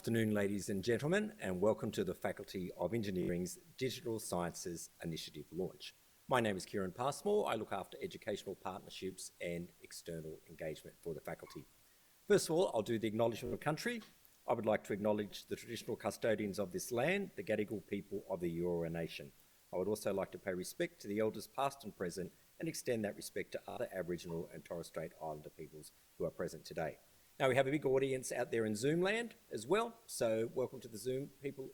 afternoon, ladies and gentlemen, and welcome to the Faculty of Engineering's Digital Sciences Initiative launch. My name is Kieran Passmore. I look after educational partnerships and external engagement for the faculty. First of all, I'll do the acknowledgement of country. I would like to acknowledge the traditional custodians of this land, the Gadigal people of the Eora Nation. I would also like to pay respect to the elders past and present and extend that respect to other Aboriginal and Torres Strait Islander peoples who are present today. Now, we have a big audience out there in Zoom land as well, so welcome to the Zoom people,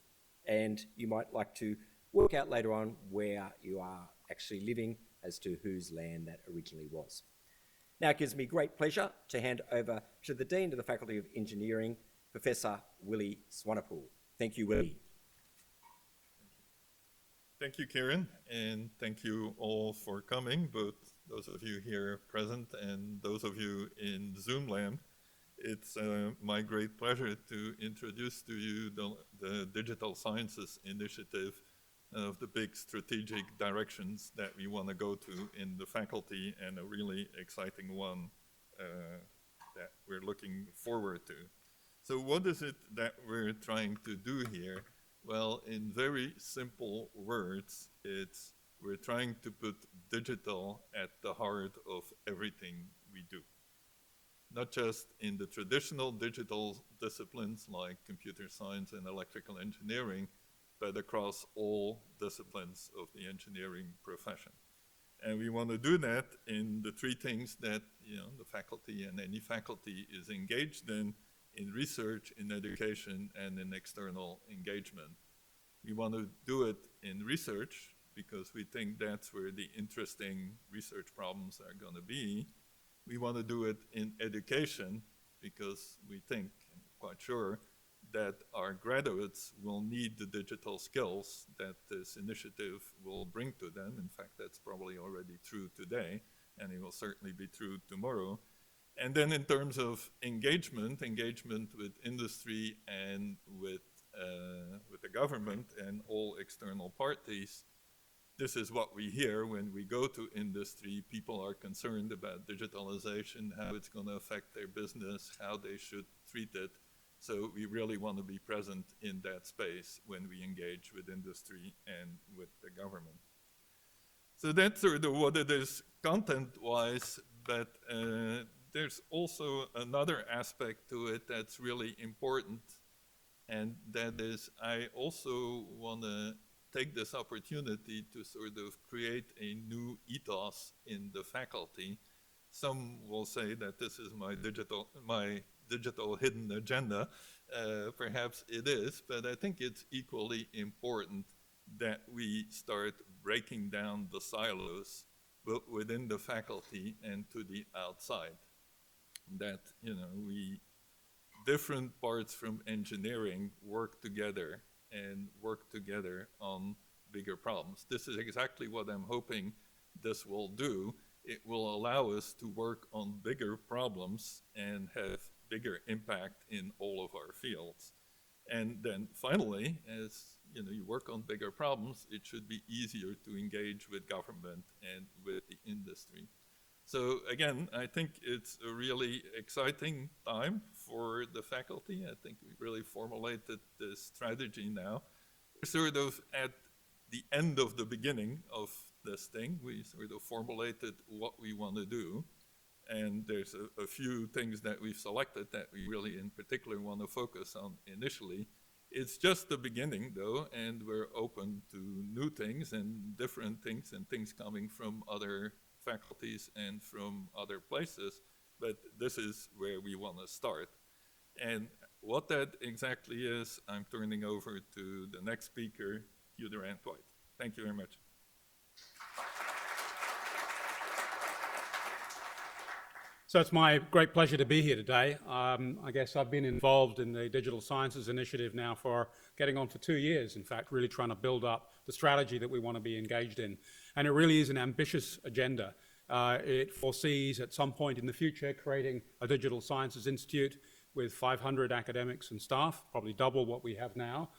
and you might like to work out later on where you are actually living as to whose land that originally was. Now, it gives me great pleasure to hand over to the Dean of the Faculty of Engineering, Professor Willie Swanepoel. Thank you, Willie. Thank you, Kieran, and thank you all for coming, both those of you here present and those of you in Zoom land. It's my great pleasure to introduce to you the Digital Sciences Initiative of the big strategic directions that we want to go to in the faculty, and a really exciting one that we're looking forward to. So what is it that we're trying to do here? Well, in very simple words, we're trying to put digital at the heart of everything we do. Not just in the traditional digital disciplines like computer science and electrical engineering, but across all disciplines of the engineering profession. And we want to do that in the three things that the faculty and any faculty is engaged in research, in education, and in external engagement. We want to do it in research because we think that's where the interesting research problems are going to be. We want to do it in education because we think, and quite sure, that our graduates will need the digital skills that this initiative will bring to them. In fact, that's probably already true today, and it will certainly be true tomorrow. And then in terms of engagement with industry and with the government and all external parties, this is what we hear when we go to industry. People are concerned about digitalization, how it's going to affect their business, how they should treat it. So we really want to be present in that space when we engage with industry and with the government. So that's sort of what it is content-wise, but there's also another aspect to it that's really important, and that is I also want to take this opportunity to sort of create a new ethos in the faculty. Some will say that this is my digital hidden agenda. Perhaps it is, but I think it's equally important that we start breaking down the silos both within the faculty and to the outside. That, different parts from engineering work together on bigger problems. This is exactly what I'm hoping this will do. It will allow us to work on bigger problems and have bigger impact in all of our fields. And then finally, as you work on bigger problems, it should be easier to engage with government and with the industry. So again, I think it's a really exciting time for the faculty. I think we really formulated this strategy now. We're sort of at the end of the beginning of this thing. We sort of formulated what we want to do. And there's a few things that we've selected that we really in particular want to focus on initially. It's just the beginning though, and we're open to new things and different things and things coming from other faculties and from other places, but this is where we want to start. And what that exactly is, I'm turning over to the next speaker, Hugh Durant-White. Thank you very much. So it's my great pleasure to be here today. I guess I've been involved in the Digital Sciences Initiative now for getting on for 2 years, in fact, really trying to build up the strategy that we want to be engaged in. And it really is an ambitious agenda. It foresees at some point in the future creating a Digital Sciences Institute with 500 academics and staff, probably double what we have now,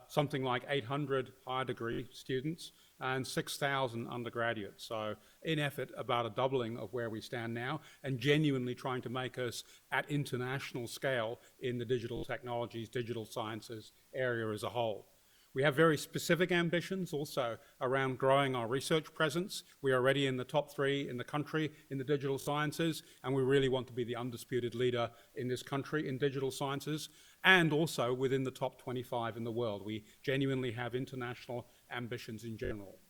something like 800 higher degree students, and 6,000 undergraduates. So in effort, about a doubling of where we stand now, and genuinely trying to make us at international scale in the digital technologies, digital sciences area as a whole. We have very specific ambitions also around growing our research presence. We are already in the top 3 in the country in the digital sciences, and we really want to be the undisputed leader in this country in digital sciences, and also within the top 25 in the world. We genuinely have international ambitions in general.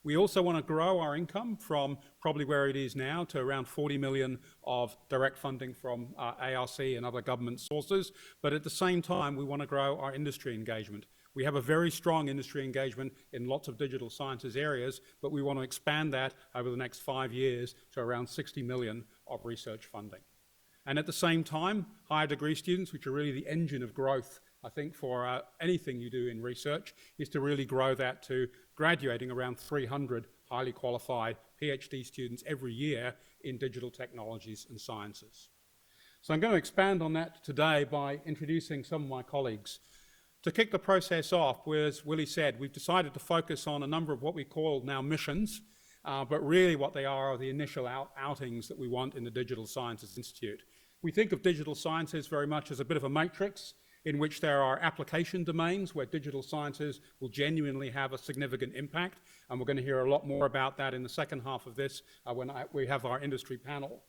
We also want to grow our income from probably where it is now to around 40 million of direct funding from ARC and other government sources, but at the same time, we want to grow our industry engagement. We have a very strong industry engagement in lots of digital sciences areas, but we want to expand that over the next 5 years to around 60 million of research funding. And at the same time, higher degree students, which are really the engine of growth, I think, for anything you do in research, is to really grow that to graduating around 300 highly qualified PhD students every year in digital technologies and sciences. So I'm going to expand on that today by introducing some of my colleagues. To kick the process off, as Willie said, we've decided to focus on a number of what we call now missions, but really what they are the initial outings that we want in the Digital Sciences Institute. We think of digital sciences very much as a bit of a matrix in which there are application domains where digital sciences will genuinely have a significant impact, and we're going to hear a lot more about that in the second half of this when we have our industry panel.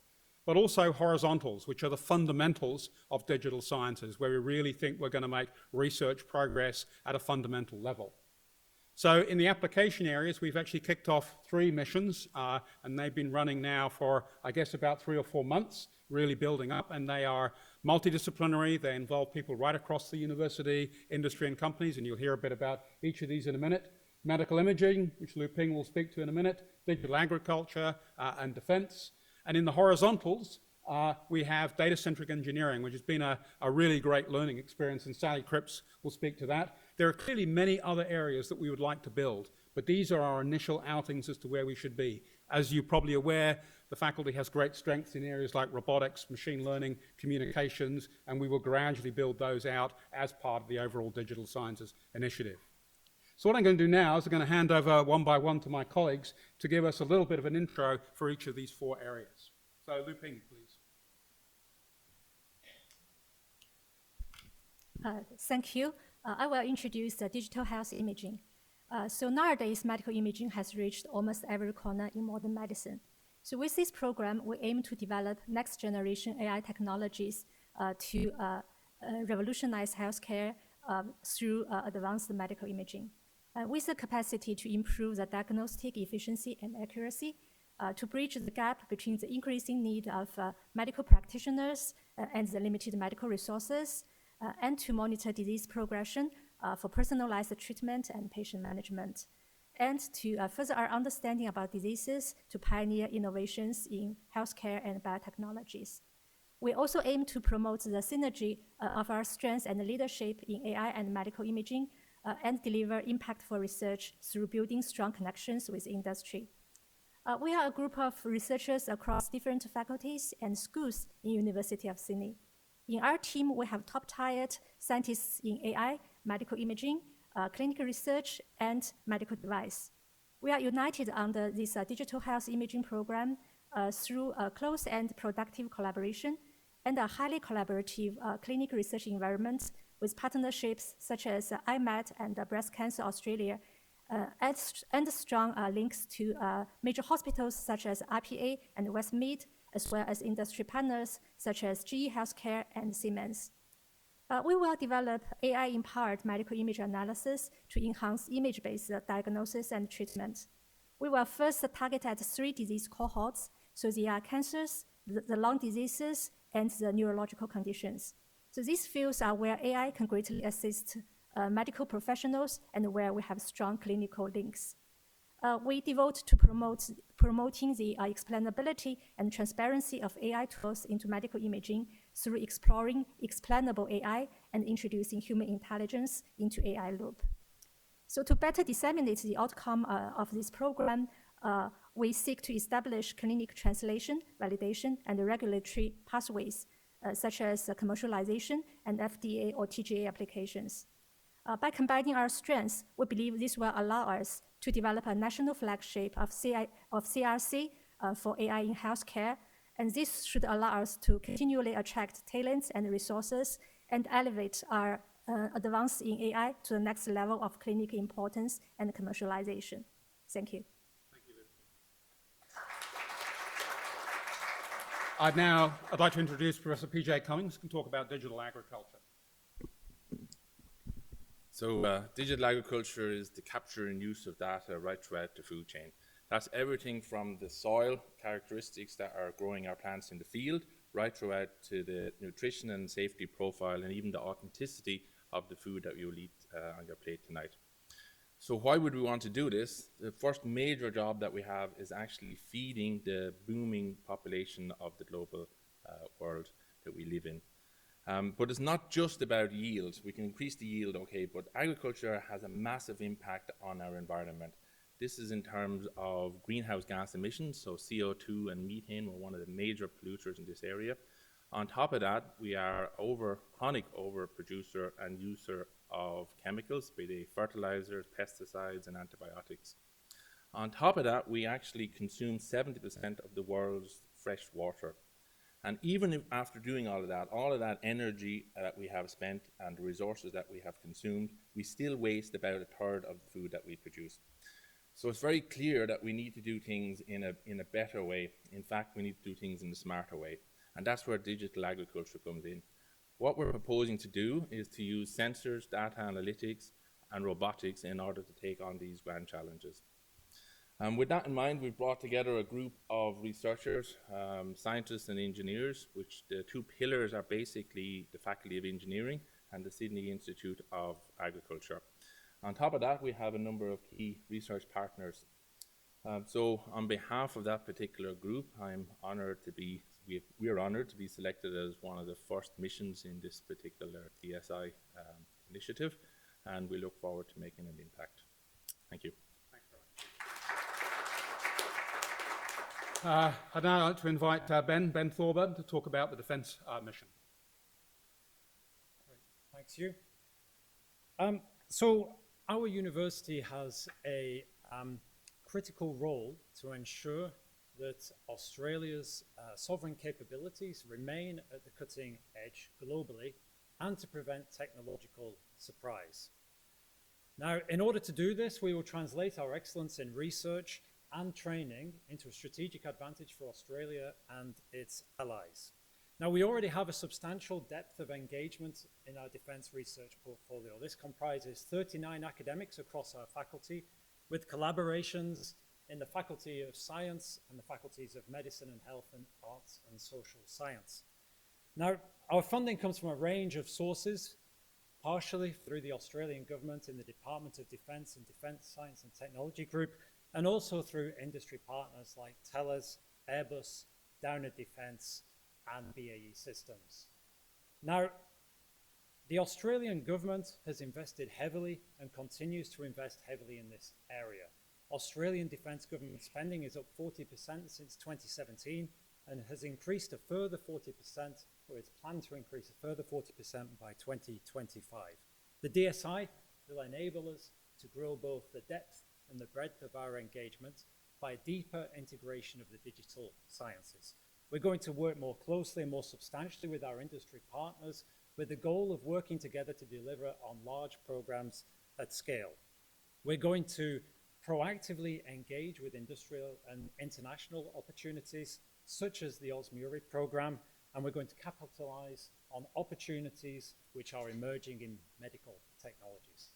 But also horizontals, which are the fundamentals of digital sciences, where we really think we're going to make research progress at a fundamental level. So in the application areas, we've actually kicked off 3 missions, and they've been running now for, I guess, about 3 or 4 months, really building up, and they are multidisciplinary. They involve people right across the university, industry, and companies, and you'll hear a bit about each of these in a minute. Medical imaging, which Lu Ping will speak to in a minute, digital agriculture, and defense. And in the horizontals, we have data-centric engineering, which has been a really great learning experience, and Sally Cripps will speak to that. There are clearly many other areas that we would like to build, but these are our initial outings as to where we should be. As you're probably aware, the faculty has great strengths in areas like robotics, machine learning, communications, and we will gradually build those out as part of the overall Digital Sciences Initiative. So what I'm going to do now is I'm going to hand over one by one to my colleagues to give us a little bit of an intro for each of these 4 areas. So Lu Ping, please. Thank you. I will introduce the digital health imaging. So nowadays, medical imaging has reached almost every corner in modern medicine. So with this program, we aim to develop next generation AI technologies to revolutionize healthcare through advanced medical imaging. With the capacity to improve the diagnostic efficiency and accuracy, to bridge the gap between the increasing need of medical practitioners and the limited medical resources, and to monitor disease progression for personalized treatment and patient management, and to further our understanding about diseases to pioneer innovations in healthcare and biotechnologies. We also aim to promote the synergy of our strengths and leadership in AI and medical imaging and deliver impactful research through building strong connections with industry. We are a group of researchers across different faculties and schools in University of Sydney. In our team, we have top-tier scientists in AI, medical imaging, clinical research, and medical device. We are united under this digital health imaging program through a close and productive collaboration and a highly collaborative clinical research environment with partnerships such as IMED and Breast Cancer Australia, and strong links to major hospitals such as RPA and Westmead, as well as industry partners such as GE Healthcare and Siemens. We will develop AI-empowered medical image analysis to enhance image-based diagnosis and treatment. We will first target at 3 disease cohorts, so they are cancers, the lung diseases, and the neurological conditions. So these fields are where AI can greatly assist medical professionals and where we have strong clinical links. We devote to promoting the explainability and transparency of AI tools into medical imaging through exploring explainable AI and introducing human intelligence into AI loop. So to better disseminate the outcome of this program, we seek to establish clinical translation, validation, and regulatory pathways, such as commercialization and FDA or TGA applications. By combining our strengths, we believe this will allow us to develop a national flagship of CRC for AI in healthcare. And this should allow us to continually attract talents and resources and elevate our advance in AI to the next level of clinical importance and commercialization. Thank you. I'd like to introduce Professor PJ Cummings, who can talk about digital agriculture. So digital agriculture is the capture and use of data right throughout the food chain. That's everything from the soil characteristics that are growing our plants in the field, right throughout to the nutrition and safety profile, and even the authenticity of the food that you will eat on your plate tonight. So why would we want to do this? The first major job that we have is actually feeding the booming population of the global world that we live in. But it's not just about yield. We can increase the yield, okay, but agriculture has a massive impact on our environment. This is in terms of greenhouse gas emissions, so CO2 and methane were one of the major polluters in this area. On top of that, we are chronic overproducer and user of chemicals, be they fertilizers, pesticides, and antibiotics. On top of that, we actually consume 70% of the world's fresh water. And even if after doing all of that energy that we have spent and the resources that we have consumed, we still waste about a third of the food that we produce. So it's very clear that we need to do things in a better way. In fact, we need to do things in a smarter way. And that's where digital agriculture comes in. What we're proposing to do is to use sensors, data analytics, and robotics in order to take on these grand challenges. With that in mind, we've brought together a group of researchers, scientists and engineers, which the two pillars are basically the Faculty of Engineering and the Sydney Institute of Agriculture. On top of that, we have a number of key research partners. So on behalf of that particular group, we're honored to be selected as one of the first missions in this particular DSI initiative, and we look forward to making an impact. Thank you. I'd now like to invite Ben Thorburn to talk about the defence mission. Thanks, Hugh. So our university has a critical role to ensure that Australia's sovereign capabilities remain at the cutting edge globally and to prevent technological surprise. Now, in order to do this, we will translate our excellence in research and training into a strategic advantage for Australia and its allies. Now, we already have a substantial depth of engagement in our defence research portfolio. This comprises 39 academics across our faculty, with collaborations in the Faculty of Science and the Faculties of Medicine and Health and Arts and Social Science. Now, our funding comes from a range of sources, partially through the Australian government in the Department of Defence and Defence Science and Technology Group, and also through industry partners like TELUS, Airbus, Downer Defence, and BAE Systems. Now, the Australian government has invested heavily and continues to invest heavily in this area. Australian defence government spending is up 40% since 2017 and has increased a further 40%, or it's planned to increase a further 40% by 2025. The DSI will enable us to grow both the depth and the breadth of our engagement by deeper integration of the digital sciences. We're going to work more closely and more substantially with our industry partners with the goal of working together to deliver on large programs at scale. We're going to proactively engage with industrial and international opportunities such as the Osmuri program, and we're going to capitalize on opportunities which are emerging in medical technologies.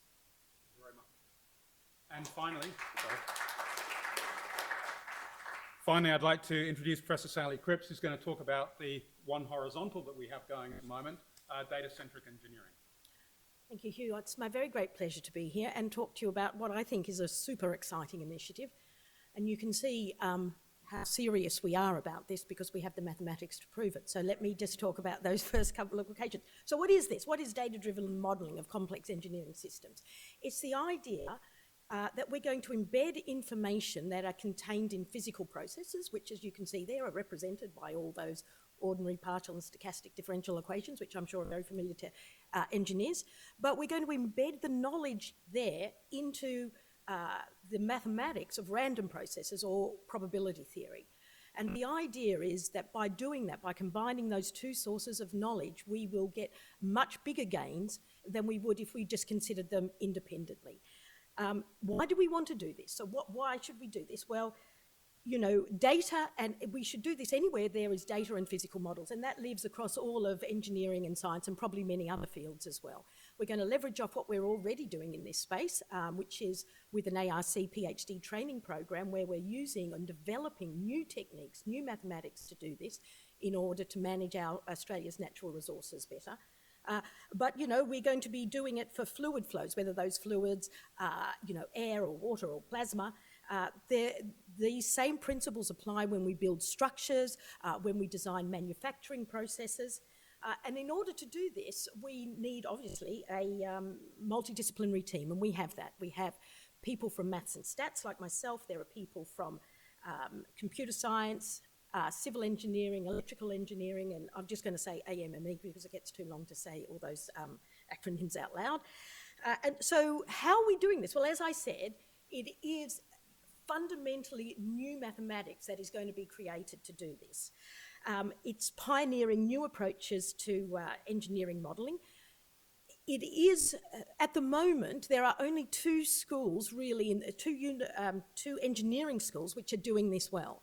Thank you very much. And finally, I'd like to introduce Professor Sally Cripps, who's going to talk about the one horizontal that we have going at the moment, data-centric engineering. Thank you, Hugh. It's my very great pleasure to be here and talk to you about what I think is a super exciting initiative. And you can see how serious we are about this because we have the mathematics to prove it. So let me just talk about those first couple of occasions. So what is this? What is data-driven modelling of complex engineering systems? It's the idea that we're going to embed information that are contained in physical processes, which, as you can see there, are represented by all those ordinary partial and stochastic differential equations, which I'm sure are very familiar to engineers. But we're going to embed the knowledge there into the mathematics of random processes or probability theory. And the idea is that by doing that, by combining those two sources of knowledge, we will get much bigger gains than we would if we just considered them independently. Why do we want to do this? So why should we do this? Well, you know, data, and we should do this anywhere there is data and physical models, and that lives across all of engineering and science and probably many other fields as well. We're going to leverage off what we're already doing in this space, which is with an ARC PhD training program where we're using and developing new techniques, new mathematics to do this in order to manage Australia's natural resources better. But, you know, we're going to be doing it for fluid flows, whether those fluids are, you know, air or water or plasma. These same principles apply when we build structures, when we design manufacturing processes. And in order to do this, we need, obviously, a multidisciplinary team, and we have that. We have people from maths and stats like myself. There are people from computer science, civil engineering, electrical engineering, and I'm just going to say AMME because it gets too long to say all those acronyms out loud. And so how are we doing this? Well, as I said, it is fundamentally new mathematics that is going to be created to do this. It's pioneering new approaches to engineering modelling. It is, at the moment, there are only two schools really, two engineering schools which are doing this well.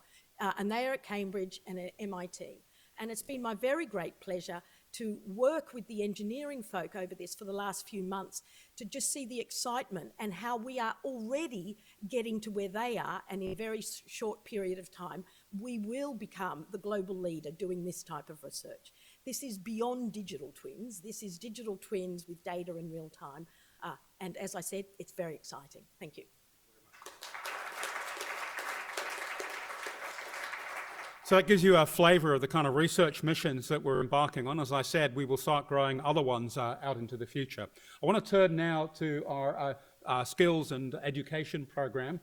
And they are at Cambridge and at MIT. And it's been my very great pleasure to work with the engineering folk over this for the last few months to just see the excitement and how we are already getting to where they are, and in a very short period of time, we will become the global leader doing this type of research. This is beyond digital twins. This is digital twins with data in real time. And as I said, it's very exciting. Thank you. So that gives you a flavour of the kind of research missions that we're embarking on. As I said, we will start growing other ones out into the future. I want to turn now to our skills and education program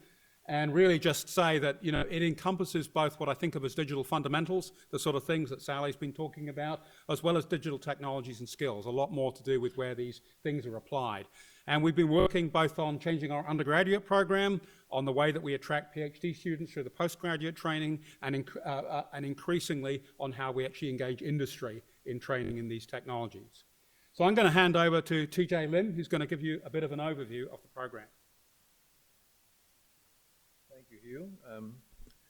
and really just say that, you know, it encompasses both what I think of as digital fundamentals, the sort of things that Sally's been talking about, as well as digital technologies and skills, a lot more to do with where these things are applied. And we've been working both on changing our undergraduate program, on the way that we attract PhD students through the postgraduate training, and increasingly on how we actually engage industry in training in these technologies. So I'm going to hand over to TJ Lim, who's going to give you a bit of an overview of the program. Thank you, Hugh.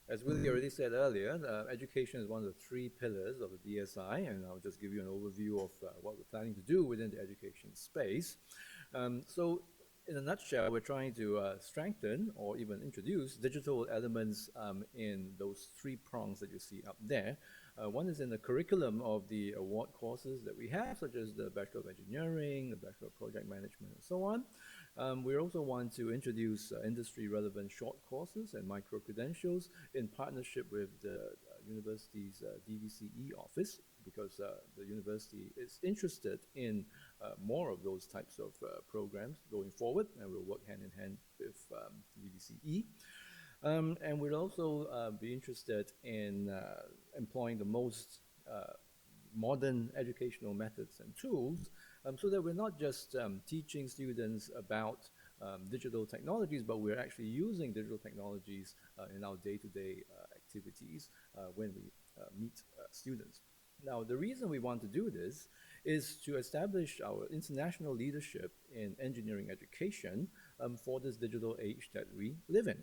As Willie already said earlier, education is one of the three pillars of the DSI, and I'll just give you an overview of what we're planning to do within the education space. So in a nutshell, we're trying to strengthen or even introduce digital elements in those three prongs that you see up there. One is in the curriculum of the award courses that we have, such as the Bachelor of Engineering, the Bachelor of Project Management, and so on. We also want to introduce industry-relevant short courses and micro-credentials in partnership with the university's DVCE office, because the university is interested in more of those types of programs going forward, and we'll work hand in hand with DVCE. And we'll also be interested in employing the most modern educational methods and tools, so that we're not just teaching students about digital technologies, but we're actually using digital technologies in our day-to-day activities when we meet students. Now, the reason we want to do this is to establish our international leadership in engineering education for this digital age that we live in.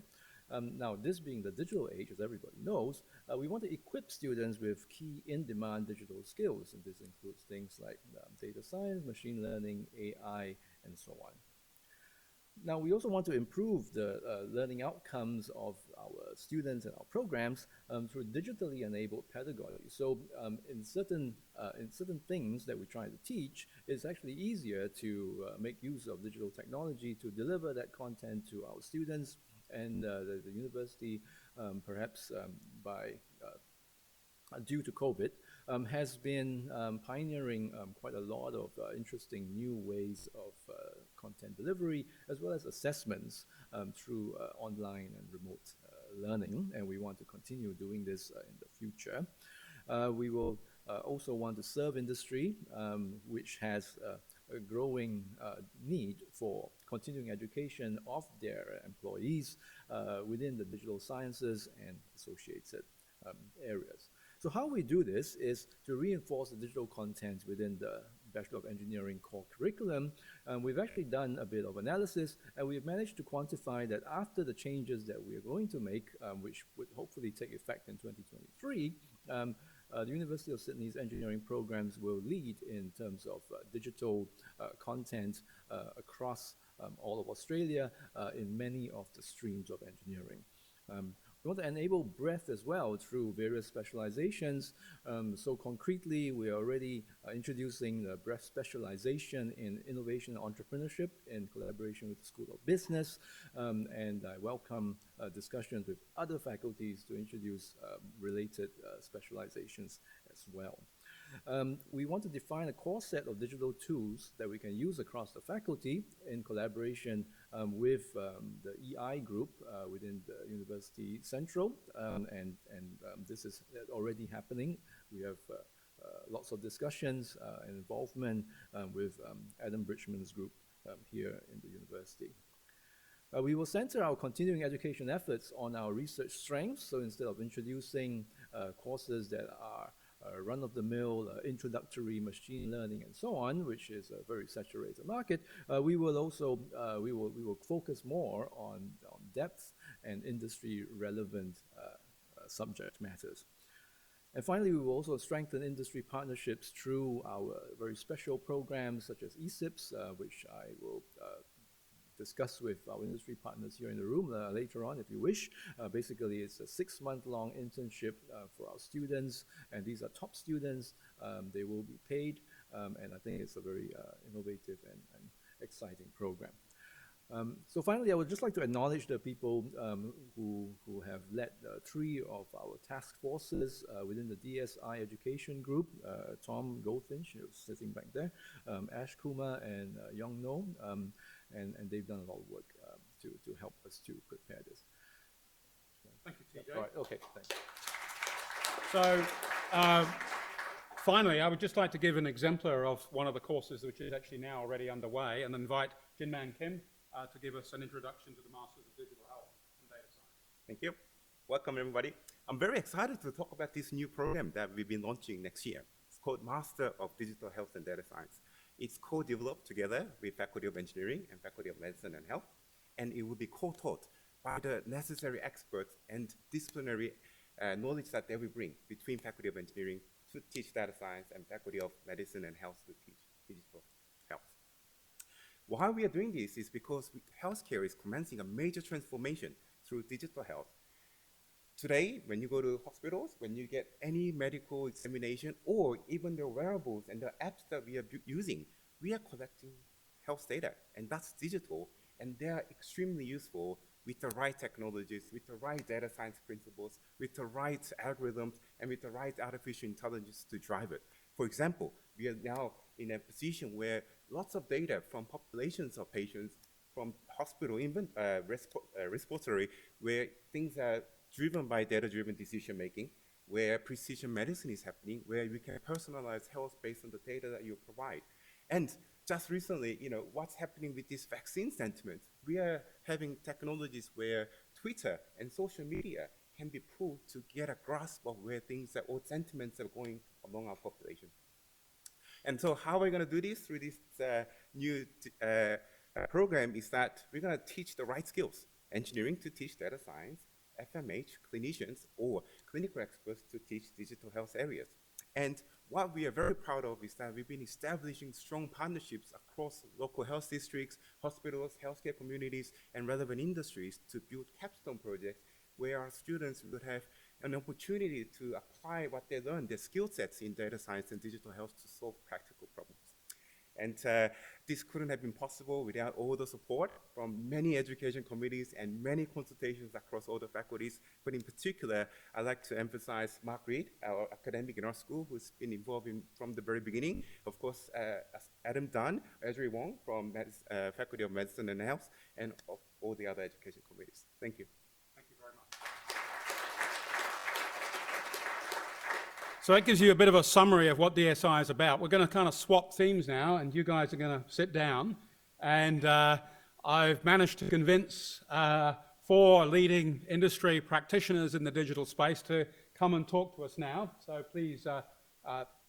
Now, this being the digital age, as everybody knows, we want to equip students with key in-demand digital skills, and this includes things like data science, machine learning, AI, and so on. Now, we also want to improve the learning outcomes of our students and our programs through digitally enabled pedagogy. So in certain things that we try to teach, it's actually easier to make use of digital technology to deliver that content to our students. And the university, perhaps due to COVID, has been pioneering quite a lot of interesting new ways of content delivery, as well as assessments through online and remote learning, and we want to continue doing this in the future. We will also want to serve industry, which has a growing need for continuing education of their employees within the digital sciences and associated areas. So how we do this is to reinforce the digital content within the Bachelor of Engineering core curriculum. We've actually done a bit of analysis, and we've managed to quantify that after the changes that we are going to make, which would hopefully take effect in 2023, the University of Sydney's engineering programs will lead in terms of digital content across all of Australia in many of the streams of engineering. We want to enable breadth as well through various specializations. So concretely, we are already introducing the breadth specialization in innovation and entrepreneurship in collaboration with the School of Business. And I welcome discussions with other faculties to introduce related specializations as well. We want to define a core set of digital tools that we can use across the faculty in collaboration with the EI group within the University Central, and this is already happening. We have lots of discussions and involvement with Adam Bridgman's group here in the university. We will center our continuing education efforts on our research strengths, so instead of introducing courses that are run-of-the-mill introductory machine learning and so on, which is a very saturated market, we will also we will focus more on depth and industry-relevant subject matters. And finally, we will also strengthen industry partnerships through our very special programs such as ESIPS, which I will discuss with our industry partners here in the room later on if you wish. Basically, it's a 6-month-long internship for our students, and these are top students. They will be paid, and I think it's a very innovative and exciting program. So finally, I would just like to acknowledge the people who have led 3 of our task forces within the DSI education group. Tom Goldfinch, who's sitting back there, Ash Kumar and Young No, and they've done a lot of work to help us to prepare this. Thank you, TJ. All right, okay, thanks. So, finally, I would just like to give an exemplar of one of the courses which is actually now already underway, and invite Jinman Kim to give us an introduction to the Masters of Digital Health and Data Science. Thank you. Welcome, everybody. I'm very excited to talk about this new program that we've been launching next year. It's called Master of Digital Health and Data Science. It's co-developed together with Faculty of Engineering and Faculty of Medicine and Health, and it will be co-taught by the necessary experts and disciplinary knowledge that they will bring between Faculty of Engineering to teach data science and Faculty of Medicine and Health to teach digital health. Why we are doing this is because healthcare is commencing a major transformation through digital health. Today, when you go to hospitals, when you get any medical examination, or even the wearables and the apps that we are using, we are collecting health data, and that's digital, and they are extremely useful with the right technologies, with the right data science principles, with the right algorithms, and with the right artificial intelligence to drive it. For example, we are now in a position where lots of data from populations of patients, from hospital respiratory, where things are driven by data-driven decision-making, where precision medicine is happening, where we can personalize health based on the data that you provide. And just recently, what's happening with this vaccine sentiment? We are having technologies where Twitter and social media can be pulled to get a grasp of where things or sentiments are going among our population. And so how we're going to do this through this new program is that we're going to teach the right skills. Engineering to teach data science, FMH, clinicians, or clinical experts to teach digital health areas. And what we are very proud of is that we've been establishing strong partnerships across local health districts, hospitals, healthcare communities, and relevant industries to build capstone projects where our students would have an opportunity to apply what they learned, their skill sets in data science and digital health to solve practical problems. And this couldn't have been possible without all the support from many education committees and many consultations across all the faculties. But in particular, I'd like to emphasize Mark Reed, our academic in our school, who's been involved from the very beginning. Of course, Adam Dunn, Ezri Wong from Faculty of Medicine and Health, and of all the other education committees. Thank you. Thank you very much. So that gives you a bit of a summary of what DSI is about. We're going to kind of swap themes now, and you guys are going to sit down. And I've managed to convince 4 leading industry practitioners in the digital space to come and talk to us now. So please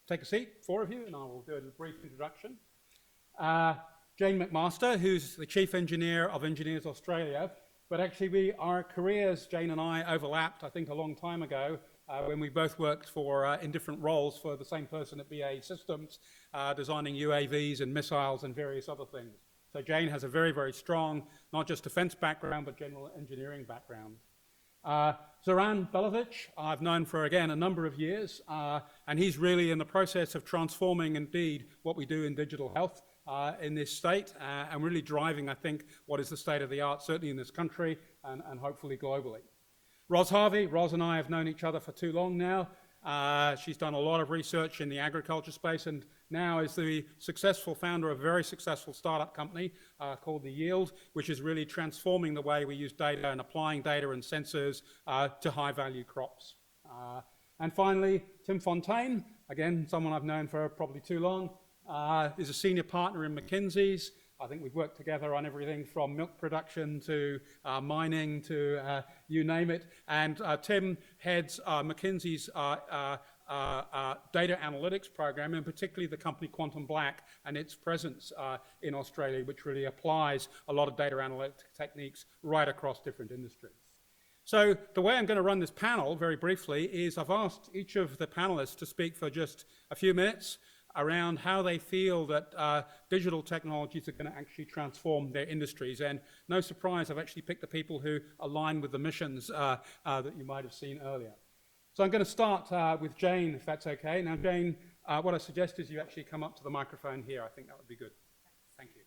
take a seat, 4 of you, and I will do a brief introduction. Jane McMaster, who's the Chief Engineer of Engineers Australia, but actually our careers, Jane and I, overlapped, I think, a long time ago when we both worked in different roles for the same person at BAE Systems, designing UAVs and missiles and various other things. So Jane has a very, very strong, not just defense background, but general engineering background. Zoran Belovic, I've known for, again, a number of years, and he's really in the process of transforming, indeed, what we do in digital health in this state, and really driving, I think, what is the state of the art, certainly in this country, and hopefully globally. Ros Harvey, Ros and I have known each other for too long now. She's done a lot of research in the agriculture space and now is the successful founder of a very successful startup company called The Yield, which is really transforming the way we use data and applying data and sensors to high-value crops. And finally, Tim Fontaine, again, someone I've known for probably too long, is a senior partner in McKinsey's. I think we've worked together on everything from milk production to mining to you name it. And Tim heads McKinsey's data analytics program, and particularly the company Quantum Black and its presence in Australia, which really applies a lot of data analytic techniques right across different industries. So the way I'm going to run this panel, very briefly, is I've asked each of the panelists to speak for just a few minutes around how they feel that digital technologies are going to actually transform their industries. And no surprise, I've actually picked the people who align with the missions that you might have seen earlier. So I'm going to start with Jane, if that's okay. Now, Jane, what I suggest is you actually come up to the microphone here. I think that would be good. Thank you.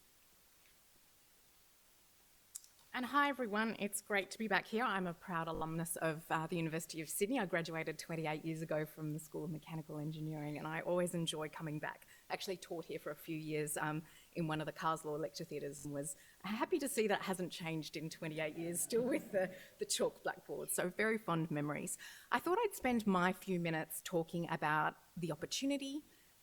And hi everyone, it's great to be back here. I'm a proud alumnus of the University of Sydney. I graduated 28 years ago from the School of Mechanical Engineering, and I always enjoy coming back. Actually taught here for a few years in one of the Carslaw lecture theatres, and was happy to see that hasn't changed in 28 years, still with the chalk blackboard, so very fond memories. I thought I'd spend my few minutes talking about the opportunity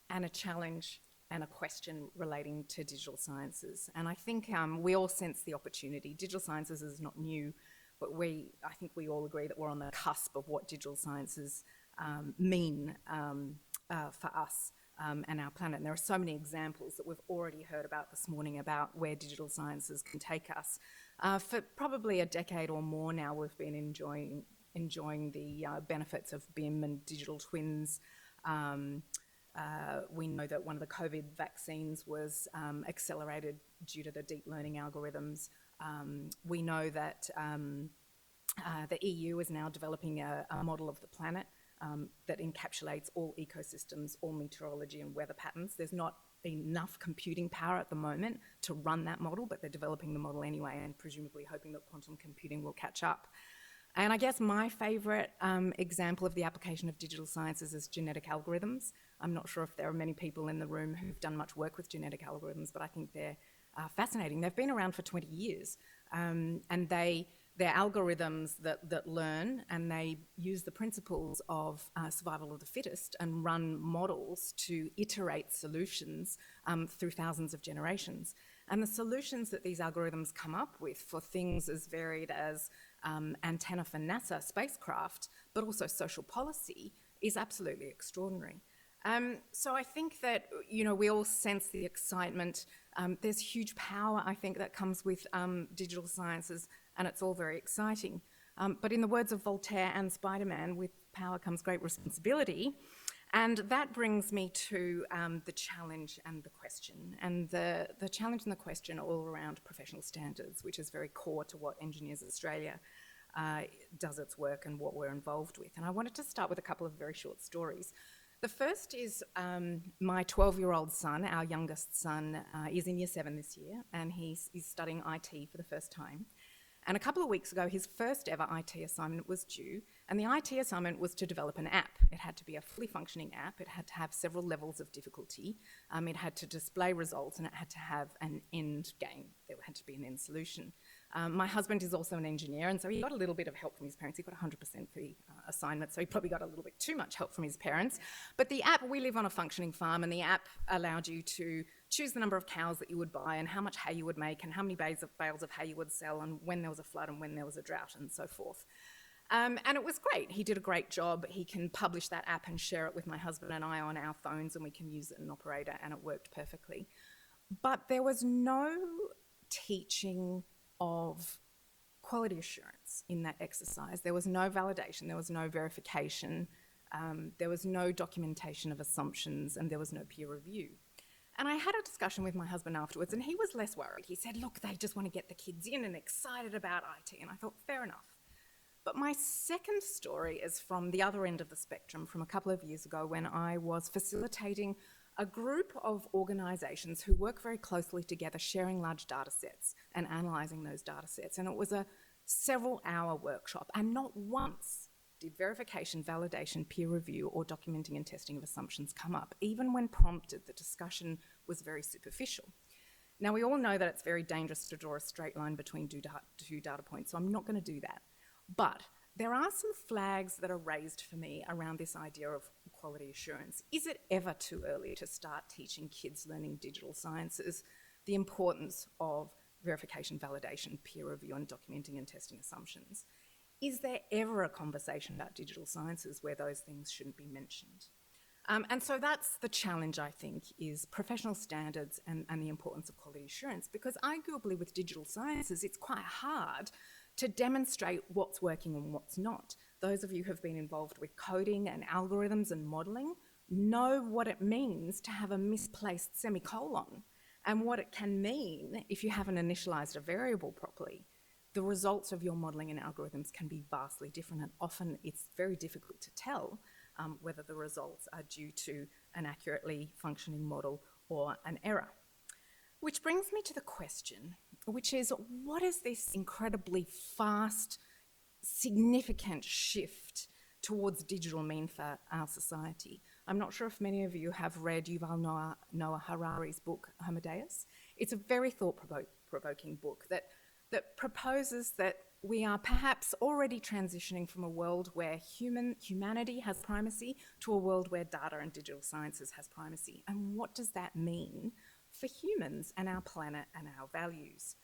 and a challenge and a question relating to digital sciences. And I think we all sense the opportunity. Digital sciences is not new, but I think we all agree that we're on the cusp of what digital sciences mean for us and our planet. And there are so many examples that we've already heard about this morning about where digital sciences can take us. For probably a decade or more now, we've been enjoying the benefits of BIM and digital twins. We know that one of the COVID vaccines was accelerated due to the deep learning algorithms. We know that the EU is now developing a model of the planet that encapsulates all ecosystems, all meteorology and weather patterns. There's not enough computing power at the moment to run that model, but they're developing the model anyway and presumably hoping that quantum computing will catch up. And I guess my favourite example of the application of digital sciences is genetic algorithms. I'm not sure if there are many people in the room who've done much work with genetic algorithms, but I think they're fascinating. They've been around for 20 years, and they're algorithms that learn, and they use the principles of survival of the fittest and run models to iterate solutions through thousands of generations. And the solutions that these algorithms come up with for things as varied as antenna for NASA spacecraft, but also social policy, is absolutely extraordinary. So I think that, we all sense the excitement. There's huge power, I think, that comes with digital sciences, and it's all very exciting. But in the words of Voltaire and Spider-Man, with power comes great responsibility. And that brings me to the challenge and the question. And the challenge and the question are all around professional standards, which is very core to what Engineers Australia does its work and what we're involved with. And I wanted to start with a couple of very short stories. The first is my 12-year-old son, our youngest son, is in Year 7 this year, and he's studying IT for the first time. And a couple of weeks ago, his first ever IT assignment was due, and the IT assignment was to develop an app. It had to be a fully functioning app. It had to have several levels of difficulty. It had to display results, and it had to have an end game. There had to be an end solution. My husband is also an engineer, and so he got a little bit of help from his parents. He got 100% for the assignment, so he probably got a little bit too much help from his parents. But the app, we live on a functioning farm, and the app allowed you to choose the number of cows that you would buy and how much hay you would make and how many bales of hay you would sell and when there was a flood and when there was a drought and so forth. And it was great. He did a great job. He can publish that app and share it with my husband and I on our phones, and we can use it in Operator, and it worked perfectly. But there was no teaching of quality assurance in that exercise. There was no validation, there was no verification, there was no documentation of assumptions, and there was no peer review. And I had a discussion with my husband afterwards, and he was less worried. He said, look, they just want to get the kids in and excited about IT. And I thought, fair enough. But my second story is from the other end of the spectrum, from a couple of years ago when I was facilitating a group of organisations who work very closely together, sharing large data sets and analysing those data sets. And it was a several-hour workshop, and not once did verification, validation, peer review, or documenting and testing of assumptions come up. Even when prompted, the discussion was very superficial. Now, we all know that it's very dangerous to draw a straight line between two data points, so I'm not going to do that. But there are some flags that are raised for me around this idea of quality assurance. Is it ever too early to start teaching kids learning digital sciences the importance of verification, validation, peer review, and documenting and testing assumptions? Is there ever a conversation about digital sciences where those things shouldn't be mentioned? And so that's the challenge, I think, is professional standards and the importance of quality assurance, because arguably with digital sciences, it's quite hard to demonstrate what's working and what's not. Those of you who have been involved with coding and algorithms and modelling know what it means to have a misplaced semicolon and what it can mean if you haven't initialised a variable properly. The results of your modelling and algorithms can be vastly different, and often it's very difficult to tell whether the results are due to an accurately functioning model or an error. Which brings me to the question, which is, what does this incredibly fast, significant shift towards digital mean for our society? I'm not sure if many of you have read Yuval Noah Harari's book, Homo Deus. It's a very thought-provoking book that proposes that we are perhaps already transitioning from a world where humanity has primacy to a world where data and digital sciences has primacy. And what does that mean for humans and our planet and our values?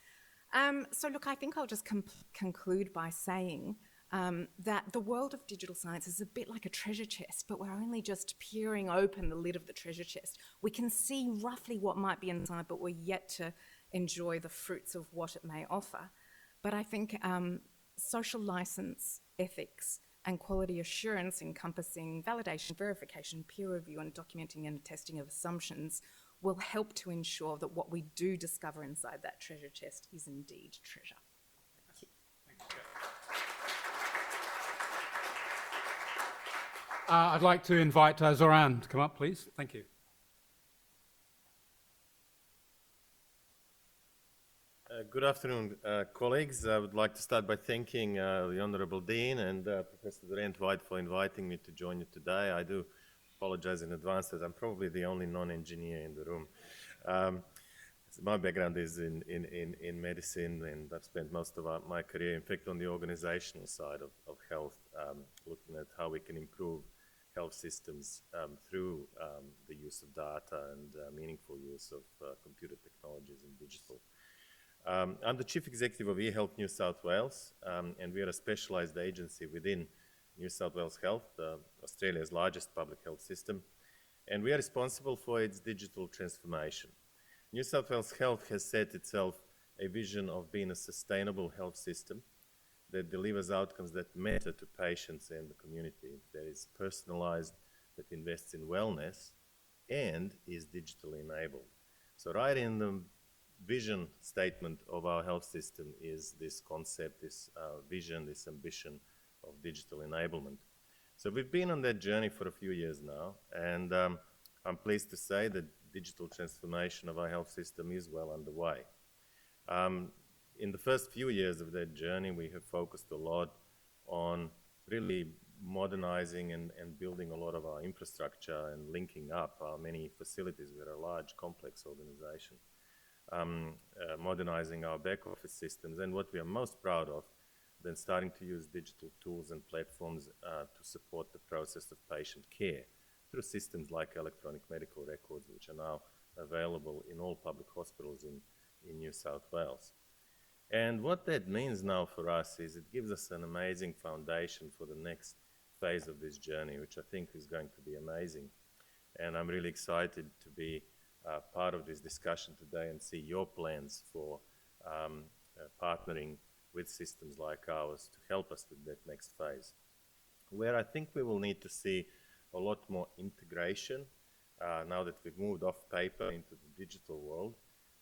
So look, I think I'll just conclude by saying that the world of digital science is a bit like a treasure chest, but we're only just peering open the lid of the treasure chest. We can see roughly what might be inside, but we're yet to enjoy the fruits of what it may offer. But I think social license, ethics, and quality assurance encompassing validation, verification, peer review, and documenting and testing of assumptions will help to ensure that what we do discover inside that treasure chest is indeed treasure. Thank you. I'd like to invite Zoran to come up, please. Thank you. Good afternoon, colleagues. I would like to start by thanking the Honourable Dean and Professor Rent-White for inviting me to join you today. I do apologize in advance that I'm probably the only non-engineer in the room. My background is in medicine, and I've spent most of my career, in fact, on the organizational side of health, looking at how we can improve health systems through the use of data and meaningful use of computer technologies and digital. I'm the Chief Executive of eHealth New South Wales, and we are a specialised agency within New South Wales Health, Australia's largest public health system, and we are responsible for its digital transformation. New South Wales Health has set itself a vision of being a sustainable health system that delivers outcomes that matter to patients and the community, that is personalised, that invests in wellness, and is digitally enabled. So right in the vision statement of our health system is this concept, this vision, this ambition of digital enablement. So we've been on that journey for a few years now, and I'm pleased to say that digital transformation of our health system is well underway. In the first few years of that journey, we have focused a lot on really modernizing and building a lot of our infrastructure and linking up our many facilities. We're a large, complex organization. modernizing our back office systems. And what we are most proud of, then starting to use digital tools and platforms to support the process of patient care through systems like electronic medical records, which are now available in all public hospitals in New South Wales. And what that means now for us is it gives us an amazing foundation for the next phase of this journey, which I think is going to be amazing. And I'm really excited to be part of this discussion today and see your plans for partnering with systems like ours to help us with that next phase. Where I think we will need to see a lot more integration now that we've moved off paper into the digital world.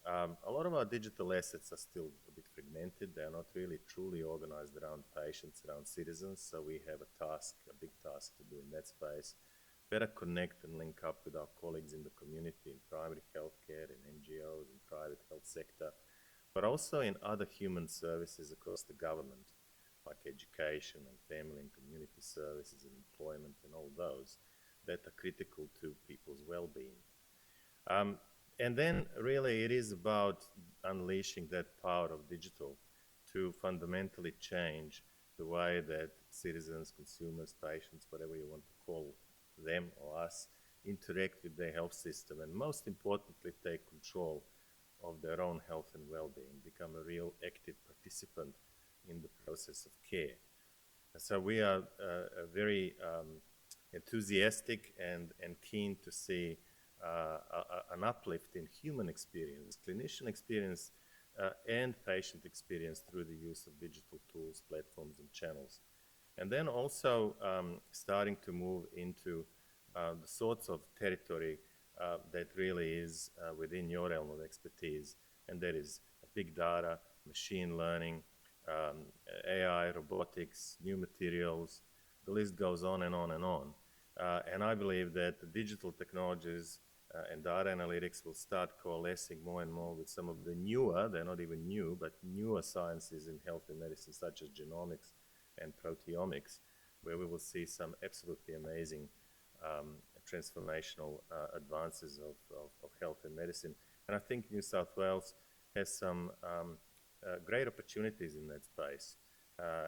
A lot of our digital assets are still a bit fragmented. They are not really truly organized around patients, around citizens. So we have a big task to do in that space. Better connect and link up with our colleagues in the community, in primary healthcare, in NGOs, in private health sector, but also in other human services across the government, like education and family and community services and employment and all those that are critical to people's well-being. And then really it is about unleashing that power of digital to fundamentally change the way that citizens, consumers, patients, whatever you want to call them or us, interact with their health system, and most importantly, take control of their own health and well-being, become a real active participant in the process of care. So we are very enthusiastic and keen to see an uplift in human experience, clinician experience, and patient experience through the use of digital tools, platforms, and channels. And then also starting to move into the sorts of territory that really is within your realm of expertise, and that is big data, machine learning, AI, robotics, new materials. The list goes on and on and on. And I believe that the digital technologies and data analytics will start coalescing more and more with some of the newer, they're not even new, but newer sciences in health and medicine, such as genomics and proteomics, where we will see some absolutely amazing transformational advances of health and medicine. And I think New South Wales has some great opportunities in that space.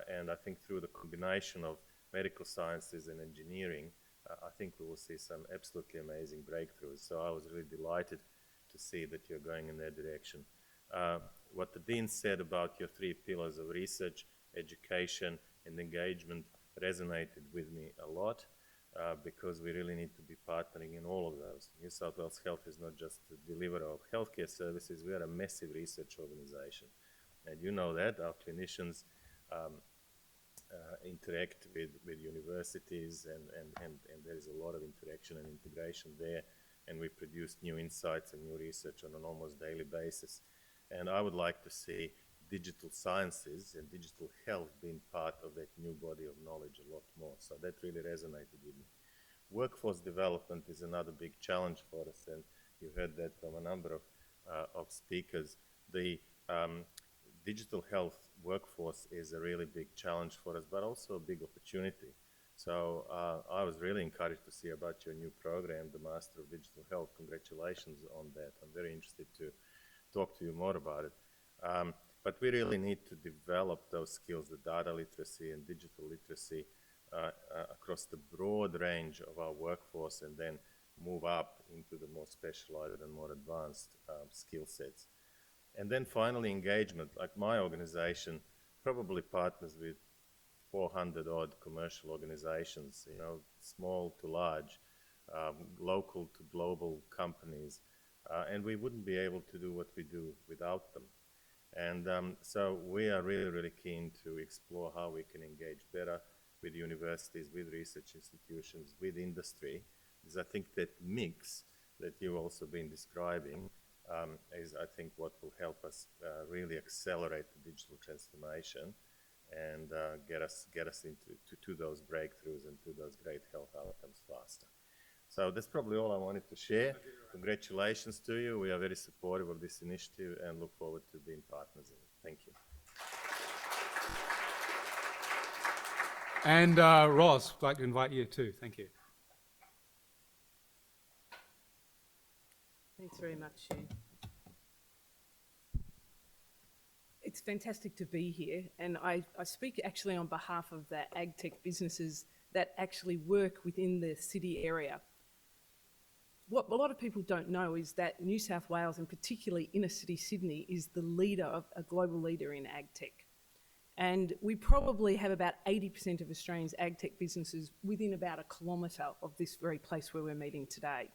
And I think through the combination of medical sciences and engineering, I think we will see some absolutely amazing breakthroughs. So I was really delighted to see that you're going in that direction. What the Dean said about your 3 pillars of research, education, and engagement resonated with me a lot because we really need to be partnering in all of those. New South Wales Health is not just a deliverer of healthcare services, we are a massive research organization. And you know that, our clinicians interact with universities and there is a lot of interaction and integration there, and we produce new insights and new research on an almost daily basis. And I would like to see digital sciences and digital health being part of that new body of knowledge a lot more. So that really resonated with me. Workforce development is another big challenge for us, and you heard that from a number of speakers. The digital health workforce is a really big challenge for us, but also a big opportunity. So I was really encouraged to see about your new program, the Master of Digital Health. Congratulations on that. I'm very interested to talk to you more about it. But we really need to develop those skills, the data literacy and digital literacy across the broad range of our workforce, and then move up into the more specialized and more advanced skill sets. And then finally, engagement. Like my organization probably partners with 400 odd commercial organizations, you know, small to large, local to global companies, and we wouldn't be able to do what we do without them. And so we are really, really keen to explore how we can engage better with universities, with research institutions, with industry, because I think that mix that you've also been describing is, I think, what will help us really accelerate the digital transformation and get us into those breakthroughs and to those great health outcomes faster. So that's probably all I wanted to share. Congratulations to you. We are very supportive of this initiative and look forward to being partners in it. Thank you. And Roz, I'd like to invite you too. Thank you. Thanks very much, Hugh. it's fantastic to be here, and I speak actually on behalf of the ag tech businesses that actually work within the city area. What a lot of people don't know is that New South Wales, and particularly inner city Sydney, is the leader of a global leader in ag tech. And we probably have about 80% of Australians' ag tech businesses within about a kilometre of this very place where we're meeting today.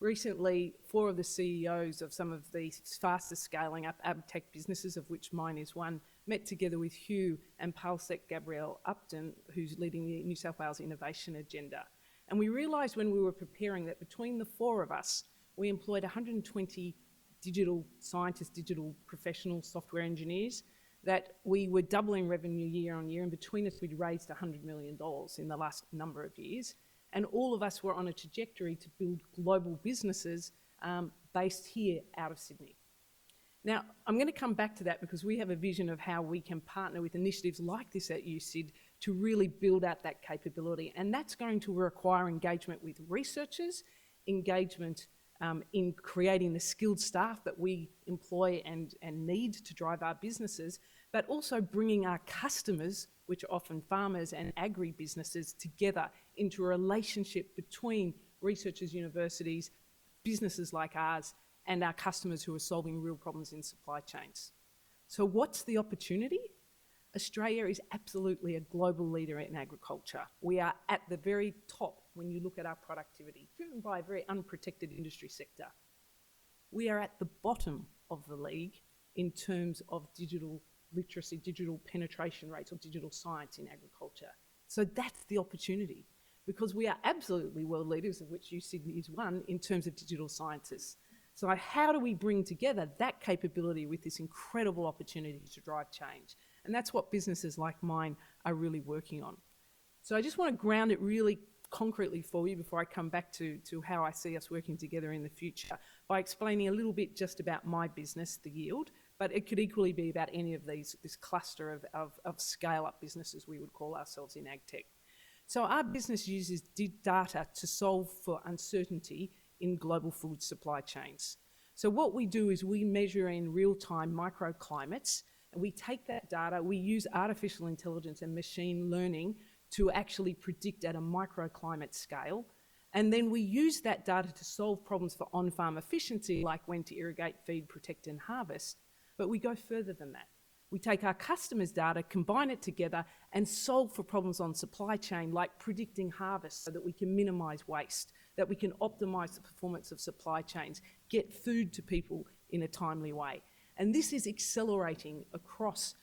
Recently, 4 of the CEOs of some of the fastest scaling up ag tech businesses, of which mine is one, met together with Hugh and Palsec Gabrielle Upton, who's leading the New South Wales Innovation Agenda. And we realised when we were preparing that between the 4 of us, we employed 120 digital scientists, digital professionals, software engineers, that we were doubling revenue year on year, and between us we'd raised $100 million in the last number of years. And all of us were on a trajectory to build global businesses based here out of Sydney. Now, I'm going to come back to that because we have a vision of how we can partner with initiatives like this at USyd to really build out that capability. And that's going to require engagement with researchers, engagement in creating the skilled staff that we employ and need to drive our businesses, but also bringing our customers, which are often farmers and agri-businesses, together into a relationship between researchers, universities, businesses like ours, and our customers who are solving real problems in supply chains. So what's the opportunity? Australia is absolutely a global leader in agriculture. We are at the very top when you look at our productivity, driven by a very unprotected industry sector. We are at the bottom of the league in terms of digital literacy, digital penetration rates, or digital science in agriculture. So that's the opportunity, because we are absolutely world leaders, of which USyd is one, in terms of digital sciences. So how do we bring together that capability with this incredible opportunity to drive change? And that's what businesses like mine are really working on. So I just want to ground it really concretely for you before I come back to how I see us working together in the future by explaining a little bit just about my business, The Yield, but it could equally be about any of these, this cluster of scale-up businesses we would call ourselves in ag tech. So our business uses data to solve for uncertainty in global food supply chains. So what we do is we measure in real-time microclimates, and we take that data, we use artificial intelligence and machine learning to actually predict at a microclimate scale, and then we use that data to solve problems for on-farm efficiency, like when to irrigate, feed, protect and harvest. But we go further than that. We take our customers' data, combine it together and solve for problems on supply chain, like predicting harvest so that we can minimise waste, that we can optimise the performance of supply chains, get food to people in a timely way. And this is accelerating across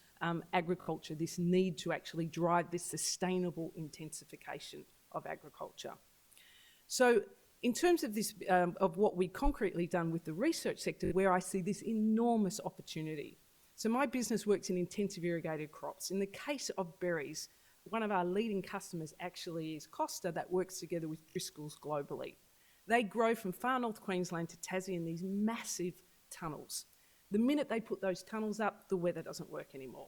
agriculture, this need to actually drive this sustainable intensification of agriculture. So in terms of this, of what we concretely done with the research sector, where I see this enormous opportunity. So my business works in intensive irrigated crops. In the case of berries, one of our leading customers actually is Costa, that works together with Driscoll's globally. They grow from far north Queensland to Tassie in these massive tunnels. The minute they put those tunnels up, the weather doesn't work anymore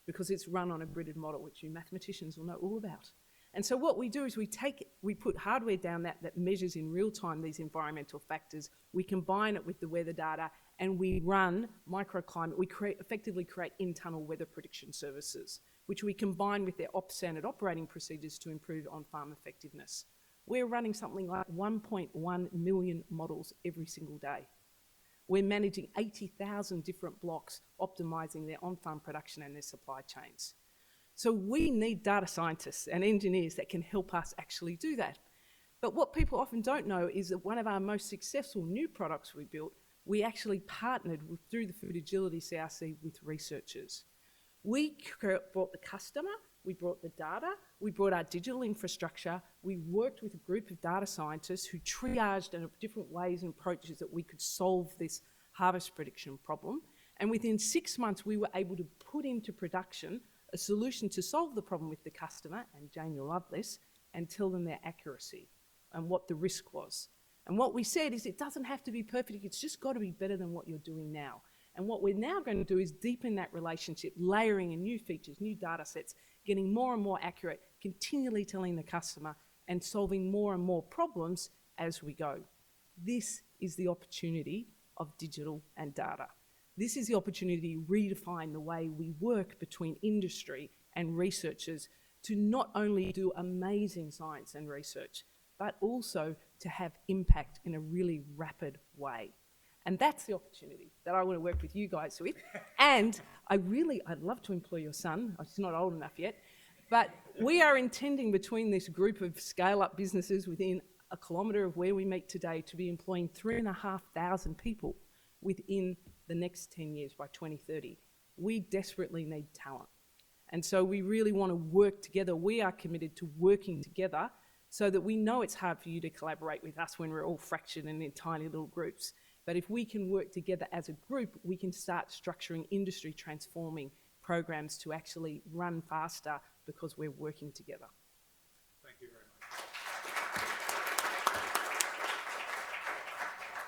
because it's run on a gridded model, which you mathematicians will know all about. And so what we do is we put hardware down that measures in real time these environmental factors, we combine it with the weather data, and we run microclimate, we effectively create in-tunnel weather prediction services, which we combine with their standard operating procedures to improve on-farm effectiveness. We're running something like 1.1 million models every single day. We're managing 80,000 different blocks, optimising their on-farm production and their supply chains. So we need data scientists and engineers that can help us actually do that. But what people often don't know is that one of our most successful new products we built, we actually partnered with, through the Food Agility CRC, with researchers. We brought the customer, we brought the data, we brought our digital infrastructure, we worked with a group of data scientists who triaged in different ways and approaches that we could solve this harvest prediction problem. And within 6 months, we were able to put into production a solution to solve the problem with the customer, and Jane, you'll love this, and tell them their accuracy and what the risk was. And what we said is it doesn't have to be perfect, it's just got to be better than what you're doing now. And what we're now going to do is deepen that relationship, layering in new features, new data sets, getting more and more accurate, continually telling the customer and solving more and more problems as we go. This is the opportunity of digital and data. This is the opportunity to redefine the way we work between industry and researchers to not only do amazing science and research, but also to have impact in a really rapid way. And that's the opportunity that I want to work with you guys with. And I'd love to employ your son. He's not old enough yet. But we are intending between this group of scale-up businesses within a kilometre of where we meet today to be employing 3,500 people within the next 10 years by 2030. We desperately need talent. And so we really want to work together. We are committed to working together so that we know it's hard for you to collaborate with us when we're all fractured and in tiny little groups. But if we can work together as a group, we can start structuring industry transforming programs to actually run faster because we're working together. Thank you very much.